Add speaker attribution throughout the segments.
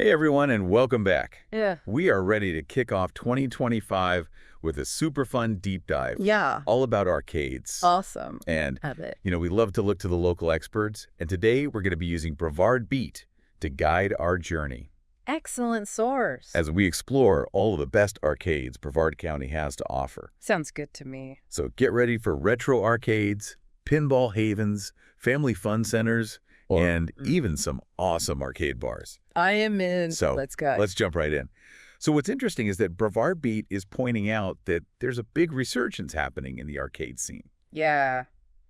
Speaker 1: Hey everyone, and welcome back.
Speaker 2: Yeah.
Speaker 1: We are ready to kick off 2025 with a super fun deep dive.
Speaker 2: Yeah.
Speaker 1: All about arcades.
Speaker 2: Awesome.
Speaker 1: And,
Speaker 2: Have it.
Speaker 1: we love to look to the local experts. And today we're going to be using Brevard Beat to guide our journey
Speaker 2: Excellent source.
Speaker 1: as we explore all of the best arcades Brevard County has to offer.
Speaker 2: Sounds good to me.
Speaker 1: So get ready for retro arcades, pinball havens, family fun centers, and even some awesome arcade bars.
Speaker 2: I am in.
Speaker 1: So
Speaker 2: Let's go.
Speaker 1: let's jump right in. So what's interesting is that Brevard Beat is pointing out that there's a big resurgence happening in the arcade scene.
Speaker 2: Yeah.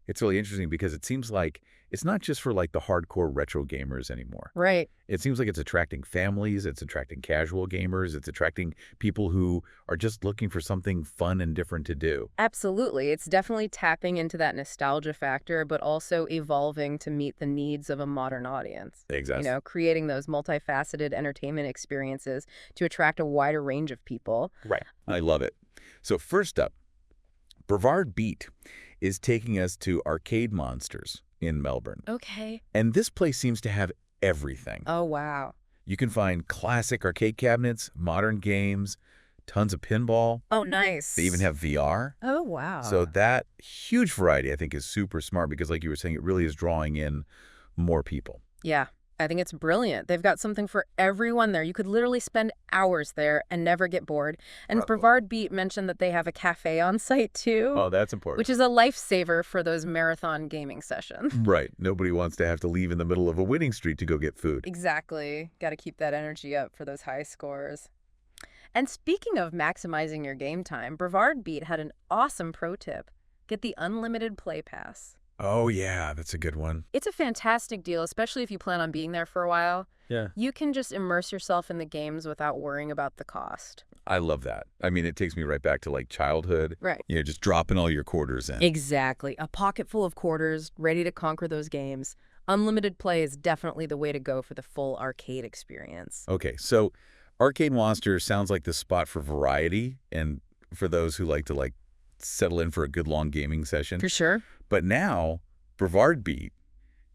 Speaker 1: It's really interesting because it seems like it's not just for like the hardcore retro gamers anymore.
Speaker 2: Right.
Speaker 1: It seems like it's attracting families, it's attracting casual gamers, it's attracting people who are just looking for something fun and different to do.
Speaker 2: Absolutely. It's definitely tapping into that nostalgia factor, but also evolving to meet the needs of a modern audience.
Speaker 1: Exactly.
Speaker 2: Creating those multifaceted entertainment experiences to attract a wider range of people.
Speaker 1: Right. I love it. So first up, Brevard Beat is taking us to Arcade Monsters in Melbourne.
Speaker 2: Okay.
Speaker 1: And this place seems to have everything.
Speaker 2: Oh, wow.
Speaker 1: You can find classic arcade cabinets, modern games, tons of pinball.
Speaker 2: Oh, nice.
Speaker 1: They even have VR.
Speaker 2: Oh, wow.
Speaker 1: So that huge variety, I think, is super smart because, like you were saying, it really is drawing in more people.
Speaker 2: Yeah, I think it's brilliant. They've got something for everyone there. You could literally spend hours there and never get bored. And Brevard Beat mentioned that they have a cafe on site too.
Speaker 1: Oh, that's important.
Speaker 2: Which is a lifesaver for those marathon gaming sessions.
Speaker 1: Right. Nobody wants to have to leave in the middle of a winning streak to go get food.
Speaker 2: Exactly. Got to keep that energy up for those high scores. And speaking of maximizing your game time, Brevard Beat had an awesome pro tip. Get the unlimited play pass.
Speaker 1: Oh, yeah, that's a good one.
Speaker 2: It's a fantastic deal, especially if you plan on being there for a while.
Speaker 1: Yeah.
Speaker 2: You can just immerse yourself in the games without worrying about the cost.
Speaker 1: I love that. I mean, it takes me right back to like childhood.
Speaker 2: Right.
Speaker 1: Just dropping all your quarters in.
Speaker 2: Exactly. A pocket full of quarters, ready to conquer those games. Unlimited play is definitely the way to go for the full arcade experience.
Speaker 1: Okay, so Arcade Monsters sounds like the spot for variety and for those who like to settle in for a good long gaming session.
Speaker 2: For sure.
Speaker 1: But now, Brevard Beat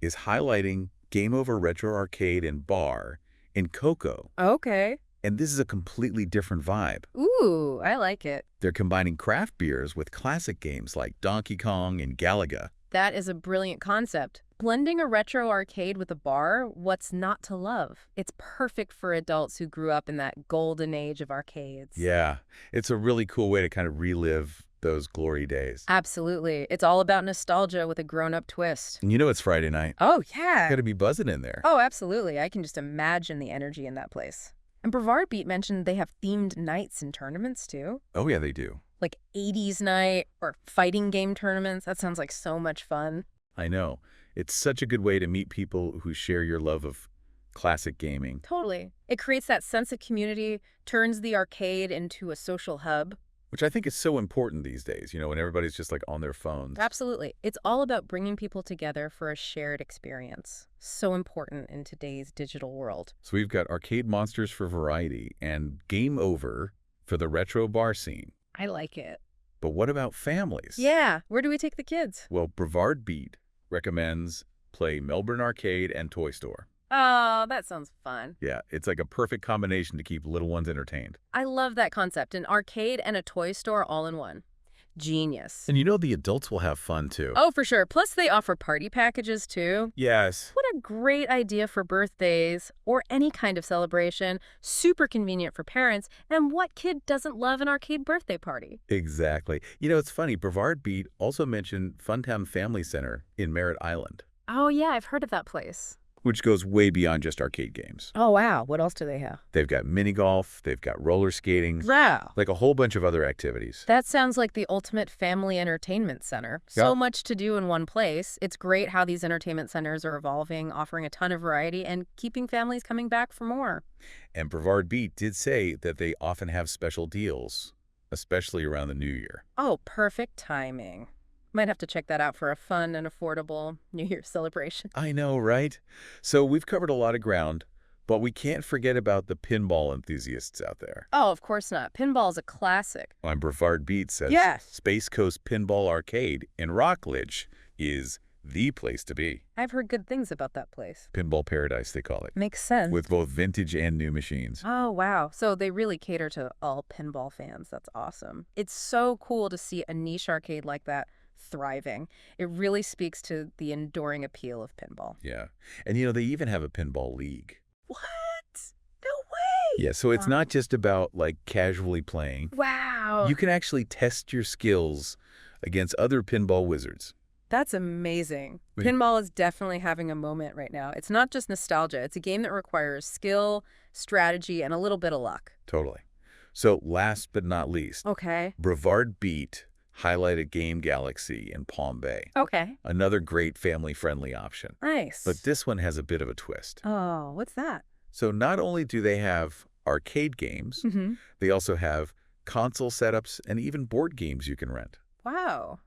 Speaker 1: is highlighting Game Over Retro Arcade and Bar in Cocoa.
Speaker 2: Okay.
Speaker 1: And this is a completely different vibe.
Speaker 2: Ooh, I like it.
Speaker 1: They're combining craft beers with classic games like Donkey Kong and Galaga.
Speaker 2: That is a brilliant concept. Blending a retro arcade with a bar, what's not to love? It's perfect for adults who grew up in that golden age of arcades.
Speaker 1: Yeah, it's a really cool way to kind of relive those glory days.
Speaker 2: Absolutely. It's all about nostalgia with a grown-up twist.
Speaker 1: And it's Friday night.
Speaker 2: Oh, yeah.
Speaker 1: Got to be buzzing in there.
Speaker 2: Oh, absolutely. I can just imagine the energy in that place. And Brevard Beat mentioned they have themed nights and tournaments, too.
Speaker 1: Oh, yeah, they do.
Speaker 2: Like 80s night or fighting game tournaments. That sounds like so much fun.
Speaker 1: I know. It's such a good way to meet people who share your love of classic gaming.
Speaker 2: Totally. It creates that sense of community, turns the arcade into a social hub.
Speaker 1: Which I think is so important these days, when everybody's just on their phones.
Speaker 2: Absolutely. It's all about bringing people together for a shared experience. So important in today's digital world.
Speaker 1: So we've got Arcade Monsters for variety and Game Over for the retro bar scene.
Speaker 2: I like it.
Speaker 1: But what about families?
Speaker 2: Yeah. Where do we take the kids?
Speaker 1: Well, Brevard Beat recommends play Melbourne Arcade and Toy Store.
Speaker 2: Oh, that sounds fun.
Speaker 1: Yeah, it's like a perfect combination to keep little ones entertained.
Speaker 2: I love that concept. An arcade and a toy store all in one. Genius.
Speaker 1: And the adults will have fun too.
Speaker 2: Oh, for sure. Plus, they offer party packages too.
Speaker 1: Yes.
Speaker 2: What a great idea for birthdays or any kind of celebration. Super convenient for parents. And what kid doesn't love an arcade birthday party?
Speaker 1: Exactly. It's funny. Brevard Beat also mentioned Funtown Family Center in Merritt Island.
Speaker 2: Oh, yeah. I've heard of that place.
Speaker 1: Which goes way beyond just arcade games.
Speaker 2: Oh, wow. What else do they have?
Speaker 1: They've got mini golf, they've got roller skating,
Speaker 2: Wow.
Speaker 1: like a whole bunch of other activities.
Speaker 2: That sounds like the ultimate family entertainment center. So much to do in one place. It's great how these entertainment centers are evolving, offering a ton of variety and keeping families coming back for more.
Speaker 1: And Brevard Beat did say that they often have special deals, especially around the new year.
Speaker 2: Oh, perfect timing. Might have to check that out for a fun and affordable New Year's celebration.
Speaker 1: I know, right? So we've covered a lot of ground, but we can't forget about the pinball enthusiasts out there.
Speaker 2: Oh, of course not. Pinball is a classic.
Speaker 1: On Brevard Beat says
Speaker 2: Yes.
Speaker 1: Space Coast Pinball Arcade in Rockledge is the place to be.
Speaker 2: I've heard good things about that place.
Speaker 1: Pinball paradise, they call it.
Speaker 2: Makes sense.
Speaker 1: With both vintage and new machines.
Speaker 2: Oh, wow. So they really cater to all pinball fans. That's awesome. It's so cool to see a niche arcade like that thriving. It really speaks to the enduring appeal of pinball.
Speaker 1: Yeah. And, they even have a pinball league.
Speaker 2: What? No way!
Speaker 1: Yeah, so it's not just about, casually playing.
Speaker 2: Wow.
Speaker 1: You can actually test your skills against other pinball wizards.
Speaker 2: That's amazing.
Speaker 1: Wait.
Speaker 2: Pinball is definitely having a moment right now. It's not just nostalgia. It's a game that requires skill, strategy, and a little bit of luck.
Speaker 1: Totally. So last but not least,
Speaker 2: Okay.
Speaker 1: Brevard Beat highlighted Game Galaxy in Palm Bay.
Speaker 2: Okay.
Speaker 1: Another great family-friendly option.
Speaker 2: Nice.
Speaker 1: But this one has a bit of a twist.
Speaker 2: Oh, what's that?
Speaker 1: So not only do they have arcade games,
Speaker 2: Mm-hmm.
Speaker 1: they also have console setups and even board games you can rent.
Speaker 2: Wow.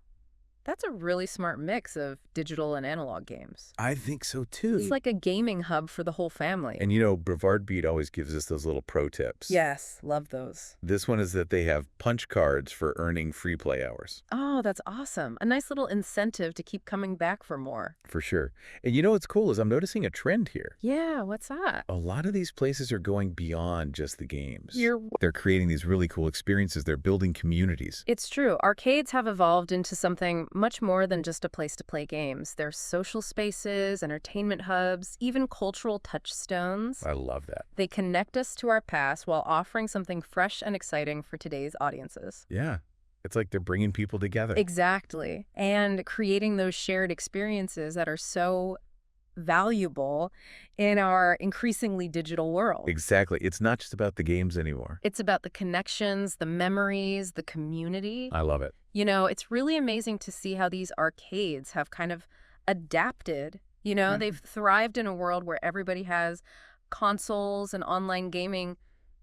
Speaker 2: That's a really smart mix of digital and analog games.
Speaker 1: I think so, too.
Speaker 2: It's like a gaming hub for the whole family.
Speaker 1: And Brevard Beat always gives us those little pro tips.
Speaker 2: Yes, love those.
Speaker 1: This one is that they have punch cards for earning free play hours.
Speaker 2: Oh, that's awesome. A nice little incentive to keep coming back for more.
Speaker 1: For sure. And what's cool is I'm noticing a trend here.
Speaker 2: Yeah, what's that?
Speaker 1: A lot of these places are going beyond just the games.
Speaker 2: You're
Speaker 1: They're creating these really cool experiences. They're building communities.
Speaker 2: It's true. Arcades have evolved into something much more than just a place to play games. They're social spaces, entertainment hubs, even cultural touchstones.
Speaker 1: I love that.
Speaker 2: They connect us to our past while offering something fresh and exciting for today's audiences.
Speaker 1: Yeah. It's like they're bringing people together.
Speaker 2: Exactly. And creating those shared experiences that are so valuable in our increasingly digital world.
Speaker 1: Exactly. It's not just about the games anymore.
Speaker 2: It's about the connections, the memories, the community.
Speaker 1: I love it.
Speaker 2: It's really amazing to see how these arcades have kind of adapted. They've thrived in a world where everybody has consoles and online gaming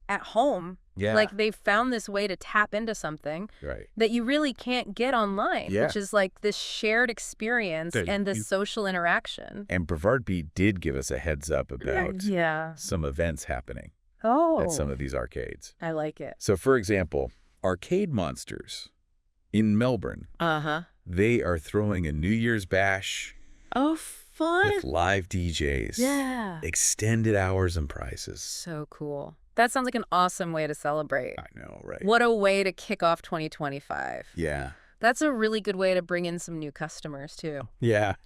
Speaker 2: at home.
Speaker 1: Yeah.
Speaker 2: Like they've found this way to tap into something
Speaker 1: Right.
Speaker 2: that you really can't get online,
Speaker 1: Yeah.
Speaker 2: which is like this shared experience and this social interaction.
Speaker 1: And Brevard Beat did give us a heads up about some events happening at some of these arcades.
Speaker 2: I like it.
Speaker 1: So, for example, Arcade Monsters in Melbourne, they are throwing a New Year's bash
Speaker 2: Oh, fun.
Speaker 1: with live DJs,
Speaker 2: Yeah.
Speaker 1: extended hours and prizes.
Speaker 2: So cool. That sounds like an awesome way to celebrate.
Speaker 1: I know, right?
Speaker 2: What a way to kick off 2025.
Speaker 1: Yeah.
Speaker 2: That's a really good way to bring in some new customers, too.
Speaker 1: Yeah,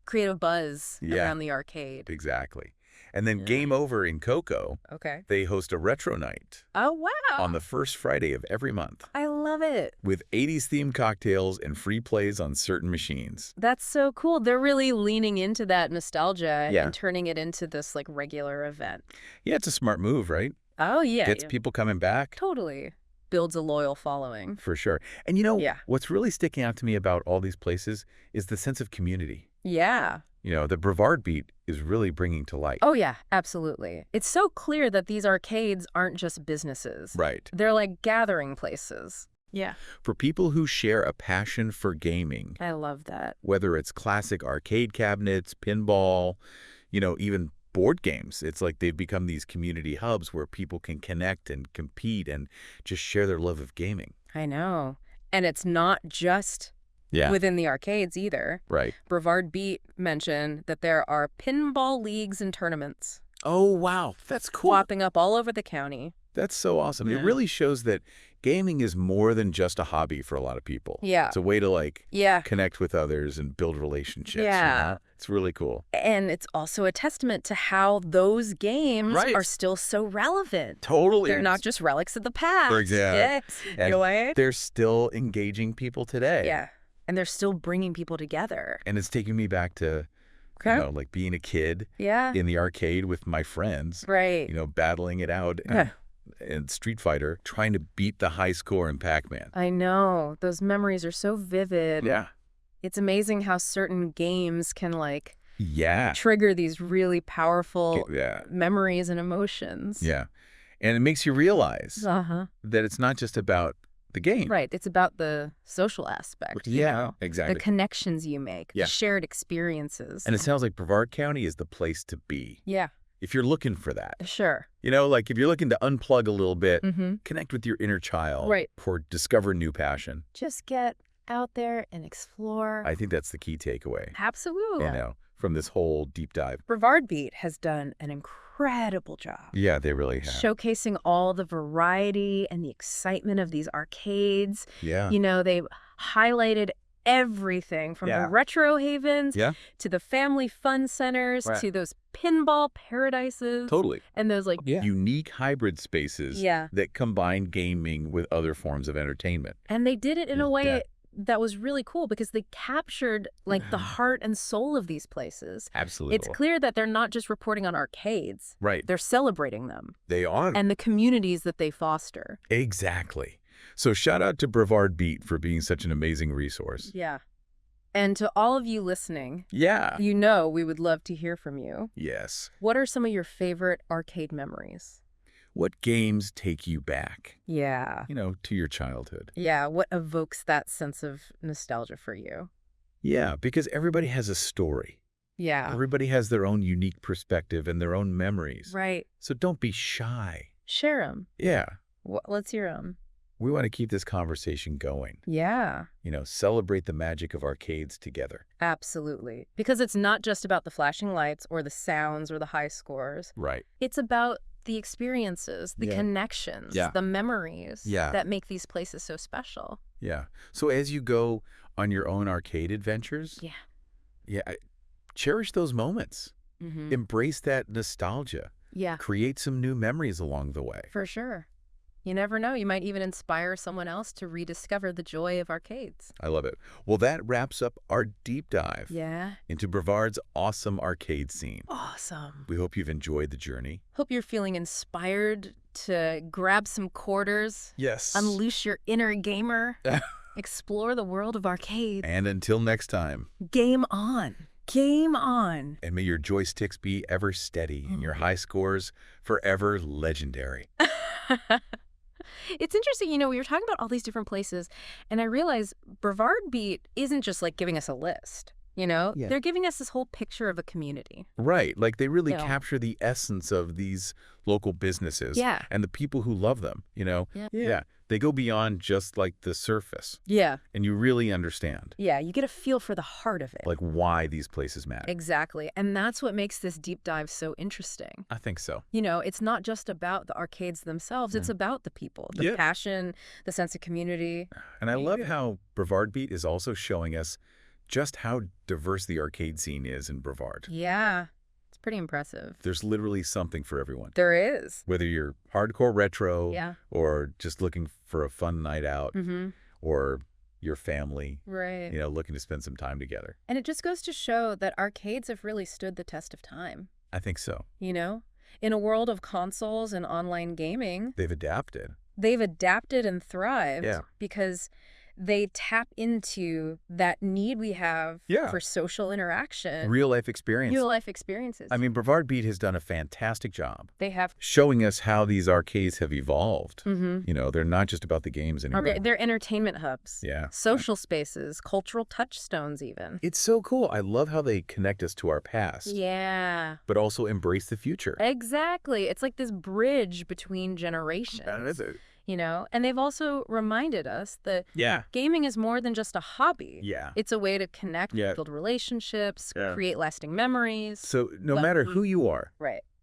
Speaker 2: Create a buzz
Speaker 1: Yeah.
Speaker 2: around the arcade.
Speaker 1: exactly. And then
Speaker 2: Yeah.
Speaker 1: Game Over in Cocoa,
Speaker 2: Okay.
Speaker 1: they host a retro night
Speaker 2: Oh, wow.
Speaker 1: on the first Friday of every month
Speaker 2: I love it.
Speaker 1: with 80s-themed cocktails and free plays on certain machines.
Speaker 2: That's so cool. They're really leaning into that nostalgia
Speaker 1: Yeah.
Speaker 2: and turning it into this regular event.
Speaker 1: Yeah, it's a smart move, right?
Speaker 2: Oh, yeah.
Speaker 1: Gets people coming back.
Speaker 2: Totally. Builds a loyal following.
Speaker 1: For sure. And
Speaker 2: Yeah.
Speaker 1: what's really sticking out to me about all these places is the sense of community.
Speaker 2: Yeah.
Speaker 1: The Brevard Beat is really bringing to light.
Speaker 2: Oh, yeah, absolutely. It's so clear that these arcades aren't just businesses.
Speaker 1: Right.
Speaker 2: They're like gathering places. Yeah.
Speaker 1: For people who share a passion for gaming,
Speaker 2: I love that.
Speaker 1: whether it's classic arcade cabinets, pinball, even board games, it's like they've become these community hubs where people can connect and compete and just share their love of gaming.
Speaker 2: I know. And it's not just
Speaker 1: Yeah.
Speaker 2: within the arcades either.
Speaker 1: Right.
Speaker 2: Brevard Beat mentioned that there are pinball leagues and tournaments
Speaker 1: Oh, wow. That's cool.
Speaker 2: popping up all over the county.
Speaker 1: That's so awesome.
Speaker 2: Yeah.
Speaker 1: It really shows that gaming is more than just a hobby for a lot of people.
Speaker 2: Yeah.
Speaker 1: It's a way to
Speaker 2: Yeah.
Speaker 1: connect with others and build relationships.
Speaker 2: Yeah.
Speaker 1: It's really cool.
Speaker 2: And it's also a testament to how those games
Speaker 1: Right.
Speaker 2: are still so relevant.
Speaker 1: Totally.
Speaker 2: They're not just relics of the past.
Speaker 1: Exactly.
Speaker 2: Yes.
Speaker 1: And
Speaker 2: You know?
Speaker 1: they're still engaging people today.
Speaker 2: Yeah. And they're still bringing people together.
Speaker 1: And it's taking me back to, like being a kid
Speaker 2: Yeah.
Speaker 1: in the arcade with my friends,
Speaker 2: Right.
Speaker 1: battling it out in Street Fighter, trying to beat the high score in Pac-Man.
Speaker 2: I know. Those memories are so vivid.
Speaker 1: Yeah.
Speaker 2: It's amazing how certain games can
Speaker 1: Yeah.
Speaker 2: trigger these really powerful
Speaker 1: Yeah.
Speaker 2: memories and emotions.
Speaker 1: Yeah. And it makes you realize
Speaker 2: Uh-huh.
Speaker 1: that it's not just about the game.
Speaker 2: Right. It's about the social aspect. you know?
Speaker 1: exactly.
Speaker 2: The connections you make,
Speaker 1: Yeah.
Speaker 2: the shared experiences.
Speaker 1: And it sounds like Brevard County is the place to be
Speaker 2: Yeah,
Speaker 1: if you're looking for that.
Speaker 2: sure.
Speaker 1: Like if you're looking to unplug a little bit,
Speaker 2: Mm-hmm.
Speaker 1: connect with your inner child,
Speaker 2: Right.
Speaker 1: or discover new passion.
Speaker 2: Just get out there and explore.
Speaker 1: I think that's the key takeaway,
Speaker 2: Absolutely.
Speaker 1: from this whole deep dive.
Speaker 2: Brevard Beat has done an incredible job.
Speaker 1: Yeah, they really have.
Speaker 2: Showcasing all the variety and the excitement of these arcades.
Speaker 1: Yeah.
Speaker 2: They've highlighted everything from the retro havens to the family fun centers to those pinball paradises.
Speaker 1: Totally.
Speaker 2: And those
Speaker 1: unique hybrid spaces that combine gaming with other forms of entertainment.
Speaker 2: And they did it in a way that was really cool because they captured the heart and soul of these places.
Speaker 1: Absolutely.
Speaker 2: It's clear that they're not just reporting on arcades.
Speaker 1: Right.
Speaker 2: They're celebrating them.
Speaker 1: They are.
Speaker 2: And the communities that they foster.
Speaker 1: Exactly. So shout out to Brevard Beat for being such an amazing resource.
Speaker 2: Yeah. And to all of you listening, we would love to hear from you.
Speaker 1: Yes.
Speaker 2: What are some of your favorite arcade memories?
Speaker 1: What games take you back?
Speaker 2: Yeah.
Speaker 1: To your childhood.
Speaker 2: Yeah. What evokes that sense of nostalgia for you?
Speaker 1: Yeah, because everybody has a story.
Speaker 2: Yeah.
Speaker 1: Everybody has their own unique perspective and their own memories.
Speaker 2: Right.
Speaker 1: So don't be shy.
Speaker 2: Share them.
Speaker 1: Yeah.
Speaker 2: Let's hear them.
Speaker 1: We want to keep this conversation going.
Speaker 2: Yeah.
Speaker 1: Celebrate the magic of arcades together.
Speaker 2: Absolutely. Because it's not just about the flashing lights or the sounds or the high scores.
Speaker 1: Right.
Speaker 2: It's about the experiences, the connections, the memories that make these places so special.
Speaker 1: Yeah. So as you go on your own arcade adventures, cherish those moments. Embrace that nostalgia.
Speaker 2: Yeah.
Speaker 1: Create some new memories along the way.
Speaker 2: For sure. You never know. You might even inspire someone else to rediscover the joy of arcades.
Speaker 1: I love it. Well, that wraps up our deep dive into Brevard's awesome arcade scene.
Speaker 2: Awesome.
Speaker 1: We hope you've enjoyed the journey.
Speaker 2: Hope you're feeling inspired to grab some quarters.
Speaker 1: Yes.
Speaker 2: Unleash your inner gamer. Explore the world of arcades.
Speaker 1: And until next time.
Speaker 2: Game on. Game on.
Speaker 1: And may your joysticks be ever steady and your high scores forever legendary.
Speaker 2: It's interesting, we were talking about all these different places, and I realized Brevard Beat isn't just giving us a list. They're giving us this whole picture of a community.
Speaker 1: Right. They really capture the essence of these local businesses and the people who love them, Yeah. They go beyond just the surface.
Speaker 2: Yeah.
Speaker 1: And you really understand.
Speaker 2: Yeah. You get a feel for the heart of it.
Speaker 1: Why these places matter.
Speaker 2: Exactly. And that's what makes this deep dive so interesting.
Speaker 1: I think so.
Speaker 2: It's not just about the arcades themselves. It's about the people, the passion, the sense of community.
Speaker 1: And I love how Brevard Beat is also showing us just how diverse the arcade scene is in Brevard.
Speaker 2: Yeah. It's pretty impressive.
Speaker 1: There's literally something for everyone.
Speaker 2: There is.
Speaker 1: Whether you're hardcore retro or just looking for a fun night out or your family, looking to spend some time together.
Speaker 2: And it just goes to show that arcades have really stood the test of time.
Speaker 1: I think so.
Speaker 2: In a world of consoles and online gaming,
Speaker 1: they've adapted.
Speaker 2: They've adapted and thrived because they tap into that need we have for social interaction.
Speaker 1: Real life experience.
Speaker 2: Real life experiences.
Speaker 1: I mean, Brevard Beat has done a fantastic job.
Speaker 2: They have.
Speaker 1: Showing us how these arcades have evolved. They're not just about the games anymore.
Speaker 2: They're entertainment hubs.
Speaker 1: Yeah.
Speaker 2: Social spaces, cultural touchstones even.
Speaker 1: It's so cool. I love how they connect us to our past.
Speaker 2: Yeah.
Speaker 1: But also embrace the future.
Speaker 2: Exactly. It's like this bridge between generations.
Speaker 1: That is it.
Speaker 2: And they've also reminded us that gaming is more than just a hobby.
Speaker 1: Yeah.
Speaker 2: It's a way to connect, build relationships, create lasting memories.
Speaker 1: So no matter who you are,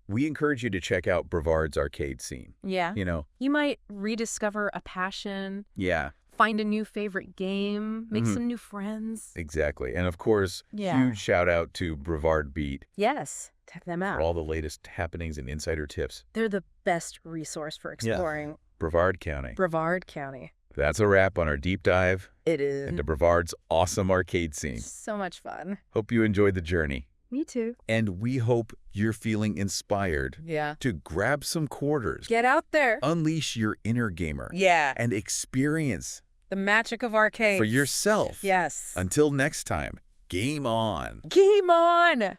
Speaker 2: we
Speaker 1: encourage you to check out Brevard's arcade scene.
Speaker 2: Yeah. You might rediscover a passion.
Speaker 1: Yeah.
Speaker 2: Find a new favorite game, make some new friends.
Speaker 1: Exactly. And of course, huge shout out to Brevard Beat.
Speaker 2: Yes. Check them out.
Speaker 1: For all the latest happenings and insider tips.
Speaker 2: They're the best resource for exploring
Speaker 1: Brevard County.
Speaker 2: Brevard County.
Speaker 1: That's a wrap on our deep dive.
Speaker 2: It is.
Speaker 1: Into Brevard's awesome arcade scene.
Speaker 2: So much fun.
Speaker 1: Hope you enjoyed the journey.
Speaker 2: Me too.
Speaker 1: And we hope you're feeling inspired to grab some quarters.
Speaker 2: Get out there.
Speaker 1: Unleash your inner gamer.
Speaker 2: Yeah.
Speaker 1: And experience
Speaker 2: the magic of arcades.
Speaker 1: For yourself.
Speaker 2: Yes.
Speaker 1: Until next time, game on.
Speaker 2: Game on.